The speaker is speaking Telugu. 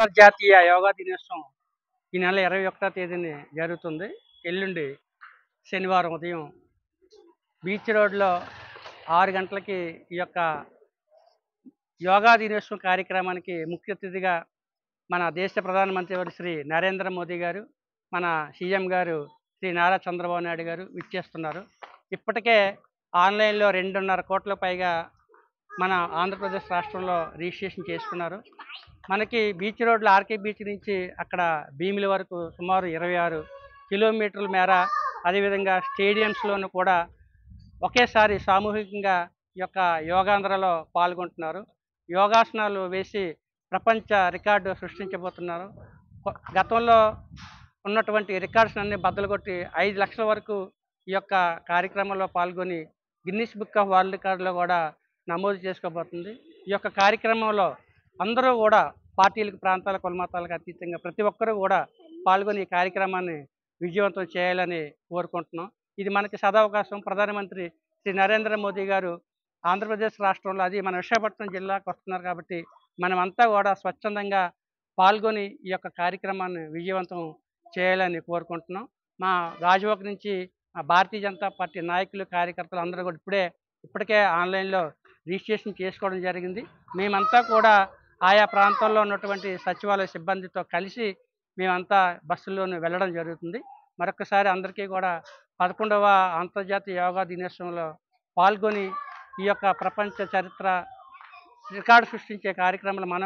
అంతర్జాతీయ యోగా దినోత్సవం ఈ నెల 21వ తేదీని జరుగుతుంది. ఎల్లుండి శనివారం ఉదయం బీచ్ రోడ్లో 6 గంటలకి ఈ యొక్క యోగా దినోత్సవం కార్యక్రమానికి ముఖ్య అతిథిగా మన దేశ ప్రధానమంత్రి వారు శ్రీ నరేంద్ర మోదీ గారు, మన సీఎం గారు శ్రీ నారా చంద్రబాబు నాయుడు గారు విచ్చేస్తున్నారు. ఇప్పటికే ఆన్లైన్లో 2.5 కోట్ల పైగా మన ఆంధ్రప్రదేశ్ రాష్ట్రంలో రిజిస్ట్రేషన్ చేసుకున్నారు. మనకి బీచ్ రోడ్లో ఆర్కే బీచ్ నుంచి అక్కడ భీమిలి వరకు సుమారు 26 కిలోమీటర్ల మేర, అదేవిధంగా స్టేడియంస్లోనూ కూడా ఒకేసారి సామూహికంగా ఈ యొక్క యోగాంధ్రలో పాల్గొంటున్నారు. యోగాసనాలు వేసి ప్రపంచ రికార్డు సృష్టించబోతున్నారు. గతంలో ఉన్నటువంటి రికార్డ్స్ అన్ని బద్దలు కొట్టి 5 లక్షల వరకు ఈ యొక్క కార్యక్రమంలో పాల్గొని గిన్నిస్ బుక్ ఆఫ్ వరల్డ్ రికార్డులో కూడా నమోదు చేసుకోబోతుంది. ఈ యొక్క కార్యక్రమంలో అందరూ కూడా పార్టీలకు, ప్రాంతాల, కులమతాలకు అతీతంగా ప్రతి ఒక్కరూ కూడా పాల్గొని ఈ కార్యక్రమాన్ని విజయవంతం చేయాలని కోరుకుంటున్నాం. ఇది మనకి సదవకాశం. ప్రధానమంత్రి శ్రీ నరేంద్ర మోదీ గారు ఆంధ్రప్రదేశ్ రాష్ట్రంలో, అది మన విశాఖపట్నం జిల్లాకు వస్తున్నారు కాబట్టి మనమంతా కూడా స్వచ్ఛందంగా పాల్గొని ఈ యొక్క కార్యక్రమాన్ని విజయవంతం చేయాలని కోరుకుంటున్నాం. మా గాజువాక నుంచి భారతీయ జనతా పార్టీ నాయకులు, కార్యకర్తలు అందరూ కూడా ఇప్పటికే ఆన్లైన్లో రిజిస్ట్రేషన్ చేసుకోవడం జరిగింది. మేమంతా కూడా ఆయా ప్రాంతాల్లో ఉన్నటువంటి సచివాలయ సిబ్బందితో కలిసి మేమంతా బస్సుల్లోనే వెళ్ళడం జరుగుతుంది. మరొకసారి అందరికీ కూడా 11వ అంతర్జాతీయ యోగా దినోత్సవంలో పాల్గొని ఈ యొక్క ప్రపంచ చరిత్ర రికార్డు సృష్టించే కార్యక్రమాలు మనం